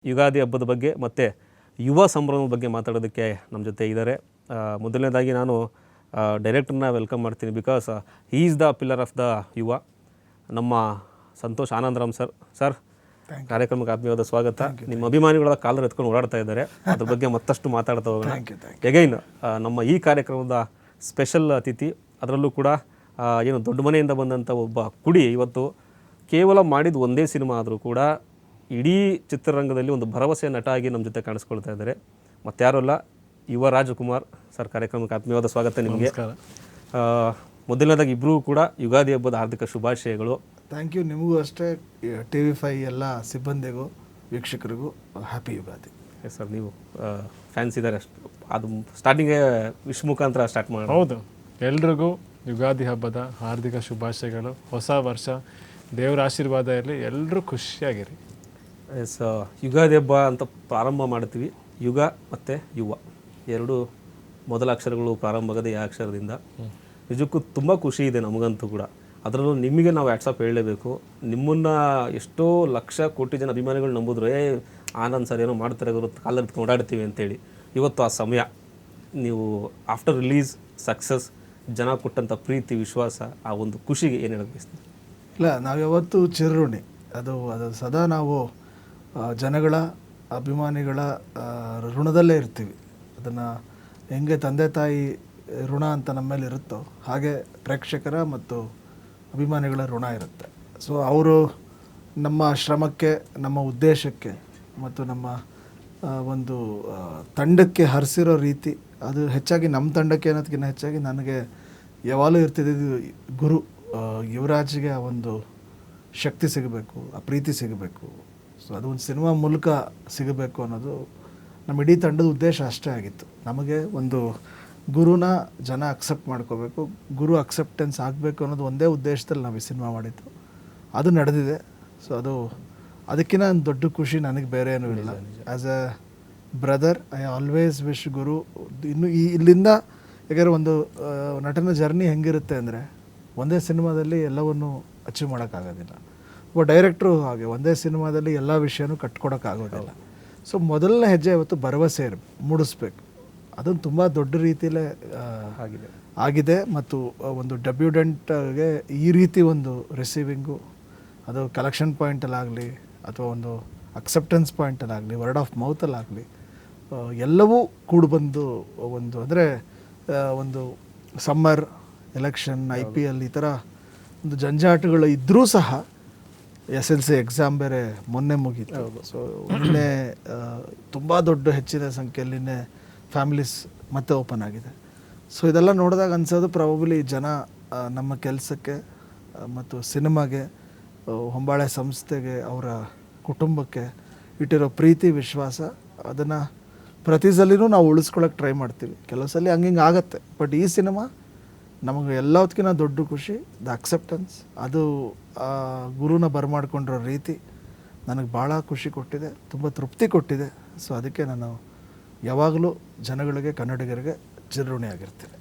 ಯುಗಾದಿ ಹಬ್ಬದ ಬಗ್ಗೆ ಮತ್ತು ಯುವ ಸಂಭ್ರಮದ ಬಗ್ಗೆ ಮಾತಾಡೋದಕ್ಕೆ ನಮ್ಮ ಜೊತೆ ಇದ್ದಾರೆ. ಮೊದಲನೇದಾಗಿ ನಾನು ಡೈರೆಕ್ಟರ್ನ ವೆಲ್ಕಮ್ ಮಾಡ್ತೀನಿ. Because he is the pillar of the ಯುವ. ನಮ್ಮ ಸಂತೋಷ್ ಆನಂದರಾಮ್ ಸರ್ ಕಾರ್ಯಕ್ರಮಕ್ಕೆ ಆತ್ಮೀಯವಾದ ಸ್ವಾಗತ. ನಿಮ್ಮ ಅಭಿಮಾನಿಗಳ ಕಾಲರ್ ಎತ್ಕೊಂಡು ಓಡಾಡ್ತಾ ಇದ್ದಾರೆ, ಅದ್ರ ಬಗ್ಗೆ ಮತ್ತಷ್ಟು ಮಾತಾಡ್ತಾ ಹೋಗೋಣ. ಎಗೈನ್ ನಮ್ಮ ಈ ಕಾರ್ಯಕ್ರಮದ ಸ್ಪೆಷಲ್ ಅತಿಥಿ, ಅದರಲ್ಲೂ ಕೂಡ ಏನು ದೊಡ್ಡ ಮನೆಯಿಂದ ಬಂದಂಥ ಒಬ್ಬ ಕುಡಿ ಇವತ್ತು ಕೇವಲ ಮಾಡಿದ ಒಂದೇ ಸಿನಿಮಾ ಆದರೂ ಕೂಡ ಇಡೀ ಚಿತ್ರರಂಗದಲ್ಲಿ ಒಂದು ಭರವಸೆ ನಟ ಆಗಿ ನಮ್ಮ ಜೊತೆ ಕಾಣಿಸ್ಕೊಳ್ತಾ ಇದ್ದಾರೆ. ಮತ್ತಾರೂ ಅಲ್ಲ, ಯುವ ರಾಜಕುಮಾರ್ ಸರ್. ಕಾರ್ಯಕ್ರಮಕ್ಕೆ ಆತ್ಮೀಯವಾದ ಸ್ವಾಗತ ನಿಮಗೆ. ಮೊದಲನೇದಾಗಿ ಇಬ್ಬರೂ ಕೂಡ ಯುಗಾದಿ ಹಬ್ಬದ ಹಾರ್ದಿಕ ಶುಭಾಶಯಗಳು. Thank you. ನಿಮಗೂ ಅಷ್ಟೇ, TV5 ಎಲ್ಲ ಸಿಬ್ಬಂದಿಗೂ ವೀಕ್ಷಕರಿಗೂ ಹ್ಯಾಪಿ ಯುಗಾದಿ. ಎಸ್ ಸರ್, ನೀವು ಫ್ಯಾನ್ಸ್ ಇದ್ದಾರೆ ಅಷ್ಟು, ಅದು ಸ್ಟಾರ್ಟಿಂಗೇ ವಿಶ್ ಮುಖಾಂತರ ಸ್ಟಾರ್ಟ್ ಮಾಡೋಣ. ಹೌದು, ಎಲ್ರಿಗೂ ಯುಗಾದಿ ಹಬ್ಬದ ಹಾರ್ದಿಕ ಶುಭಾಶಯಗಳು. ಹೊಸ ವರ್ಷ ದೇವರ ಆಶೀರ್ವಾದ ಇರಲಿ, ಎಲ್ಲರೂ ಖುಷಿಯಾಗಿರಿ. ಎಸ್, ಯುಗಾದಿ ಹಬ್ಬ ಅಂತ ಪ್ರಾರಂಭ ಮಾಡ್ತೀವಿ. ಯುಗ ಮತ್ತು ಯುವ ಎರಡು ಮೊದಲ ಅಕ್ಷರಗಳು ಪ್ರಾರಂಭ ಆಗೋದೇ ಆ ಅಕ್ಷರದಿಂದ. ನಿಜಕ್ಕೂ ತುಂಬ ಖುಷಿ ಇದೆ ನಮಗಂತೂ ಕೂಡ. ಅದರಲ್ಲೂ ನಿಮಗೆ ನಾವು ವಾಟ್ಸಪ್ ಹೇಳಲೇಬೇಕು. ನಿಮ್ಮನ್ನು ಎಷ್ಟೋ ಲಕ್ಷ ಕೋಟಿ ಜನ ಅಭಿಮಾನಿಗಳು ನಂಬಿದ್ರು, ಆನಂದ್ ಸರ್ ಏನೋ ಮಾಡ್ತಾರೆ ಕಾಲರ್ ಎತ್ಕೊಂಡು ಓಡಾಡ್ತೀವಿ ಅಂತೇಳಿ. ಇವತ್ತು ಆ ಸಮಯ. ನೀವು ಆಫ್ಟರ್ ರಿಲೀಸ್ ಸಕ್ಸಸ್, ಜನ ಕೊಟ್ಟಂಥ ಪ್ರೀತಿ, ವಿಶ್ವಾಸ, ಆ ಒಂದು ಖುಷಿಗೆ ಏನು ಹೇಳಕ್ಕೆ ಬಯಸ್ತೀನಿ? ಇಲ್ಲ, ನಾವು ಯಾವತ್ತೂ ಚಿರಋಣಿ. ಅದು ಸದಾ ನಾವು ಜನಗಳ ಅಭಿಮಾನಿಗಳ ಋಣದಲ್ಲೇ ಇರ್ತೀವಿ. ಅದನ್ನು ಹೆಂಗೆ ತಂದೆ ತಾಯಿ ಋಣ ಅಂತ ನಮ್ಮ ಮೇಲೆ ಇರುತ್ತೋ ಹಾಗೆ ಪ್ರೇಕ್ಷಕರ ಮತ್ತು ಅಭಿಮಾನಿಗಳ ಋಣ ಇರುತ್ತೆ. ಸೊ ಅವರು ನಮ್ಮ ಶ್ರಮಕ್ಕೆ, ನಮ್ಮ ಉದ್ದೇಶಕ್ಕೆ ಮತ್ತು ನಮ್ಮ ಒಂದು ತಂಡಕ್ಕೆ ಹರಿಸಿರೋ ರೀತಿ, ಅದು ಹೆಚ್ಚಾಗಿ ನಮ್ಮ ತಂಡಕ್ಕೆ ಅನ್ನೋದಕ್ಕಿಂತ ಹೆಚ್ಚಾಗಿ ನನಗೆ ಯಾವಾಗಲೂ ಇರ್ತಿದ್ದು ಗುರು ಯುವರಾಜ್ಗೆ ಆ ಒಂದು ಶಕ್ತಿ ಸಿಗಬೇಕು, ಆ ಪ್ರೀತಿ ಸಿಗಬೇಕು. ಸೊ ಅದು ಒಂದು ಸಿನಿಮಾ ಮೂಲಕ ಸಿಗಬೇಕು ಅನ್ನೋದು ನಮ್ಮ ಇಡೀ ತಂಡದ ಉದ್ದೇಶ ಅಷ್ಟೇ ಆಗಿತ್ತು. ನಮಗೆ ಒಂದು ಗುರುನ ಜನ ಅಕ್ಸೆಪ್ಟ್ ಮಾಡ್ಕೋಬೇಕು, ಗುರು ಅಕ್ಸೆಪ್ಟೆನ್ಸ್ ಆಗಬೇಕು ಅನ್ನೋದು ಒಂದೇ ಉದ್ದೇಶದಲ್ಲಿ ನಾವು ಈ ಸಿನಿಮಾ ಮಾಡಿದ್ದು. ಅದು ನಡೆದಿದೆ. ಸೊ ಅದಕ್ಕಿಂತ ದೊಡ್ಡ ಖುಷಿ ನನಗೆ ಬೇರೆ ಏನೂ ಇಲ್ಲ. As a brother, I always wish Guru ಇನ್ನು ಇಲ್ಲಿಂದ, ಯಾಕಂದರೆ ಒಂದು ನಟನ ಜರ್ನಿ ಹೆಂಗಿರುತ್ತೆ ಅಂದರೆ, ಒಂದೇ ಸಿನಿಮಾದಲ್ಲಿ ಎಲ್ಲವನ್ನು ಅಚೀವ್ ಮಾಡೋಕ್ಕಾಗೋದಿಲ್ಲ. ಒಬ್ಬ ಡೈರೆಕ್ಟ್ರು ಹಾಗೆ ಒಂದೇ ಸಿನಿಮಾದಲ್ಲಿ ಎಲ್ಲ ವಿಷಯನೂ ಕಟ್ಕೊಡೋಕ್ಕಾಗೋದಿಲ್ಲ. ಸೊ ಮೊದಲನೇ ಹೆಜ್ಜೆ ಇವತ್ತು ಭರವಸೆ ಮೂಡಿಸ್ಬೇಕು. ಅದೊಂದು ತುಂಬ ದೊಡ್ಡ ರೀತಿಯಲ್ಲೇ ಆಗಿದೆ. ಮತ್ತು ಒಂದು ಡೆಬ್ಯೂಡೆಂಟ್ಗೆ ಈ ರೀತಿ ಒಂದು ರಿಸೀವಿಂಗು, ಅದು ಕಲೆಕ್ಷನ್ ಪಾಯಿಂಟಲ್ಲಾಗಲಿ ಅಥವಾ ಒಂದು ಅಕ್ಸೆಪ್ಟೆನ್ಸ್ ಪಾಯಿಂಟಲ್ಲಾಗಲಿ, ವರ್ಡ್ ಆಫ್ ಮೌತಲ್ಲಾಗಲಿ, ಎಲ್ಲವೂ ಕೂಡಿಬಂದು ಒಂದು ಅಂದರೆ ಒಂದು ಸಮ್ಮರ್ ಎಲೆಕ್ಷನ್, IPL ಈ ಥರ ಒಂದು ಜಂಜಾಟಗಳು ಇದ್ದರೂ ಸಹ SLC ಎಕ್ಸಾಮ್ ಬೇರೆ ಮೊನ್ನೆ ಮುಗೀತು. ಸೊ ನಿನ್ನೆ ತುಂಬ ದೊಡ್ಡ ಹೆಚ್ಚಿನ ಸಂಖ್ಯೆಯಲ್ಲಿನೇ ಫ್ಯಾಮಿಲೀಸ್ ಮತ್ತೆ ಓಪನ್ ಆಗಿದೆ. ಸೊ ಇದೆಲ್ಲ ನೋಡಿದಾಗ ಅನ್ಸೋದು ಪ್ರಾಬಬ್ಲಿ ಜನ ನಮ್ಮ ಕೆಲಸಕ್ಕೆ ಮತ್ತು ಸಿನಿಮಾಗೆ, ಹೊಂಬಾಳೆ ಸಂಸ್ಥೆಗೆ, ಅವರ ಕುಟುಂಬಕ್ಕೆ ಇಟ್ಟಿರೋ ಪ್ರೀತಿ, ವಿಶ್ವಾಸ, ಅದನ್ನು ಪ್ರತಿ ಸಲಿನೂ ನಾವು ಉಳಿಸ್ಕೊಳ್ಳೋಕೆ ಟ್ರೈ ಮಾಡ್ತೀವಿ. ಕೆಲವು ಸಲ ಹಂಗೆ ಆಗತ್ತೆ. ಬಟ್ ಈ ಸಿನಿಮಾ ನಮಗೆ ಎಲ್ಲದಕ್ಕಿಂತ ದೊಡ್ಡ ಖುಷಿ ದ ಅಕ್ಸೆಪ್ಟೆನ್ಸ್. ಅದು ಗುರುನ ಬರಮಾಡ್ಕೊಂಡಿರೋ ರೀತಿ ನನಗೆ ಭಾಳ ಖುಷಿ ಕೊಟ್ಟಿದೆ, ತುಂಬ ತೃಪ್ತಿ ಕೊಟ್ಟಿದೆ. ಸೊ ಅದಕ್ಕೆ ನಾನು ಯಾವಾಗಲೂ ಜನಗಳಿಗೆ, ಕನ್ನಡಿಗರಿಗೆ ಚಿರಋಣಿ ಆಗಿರ್ತೀನಿ.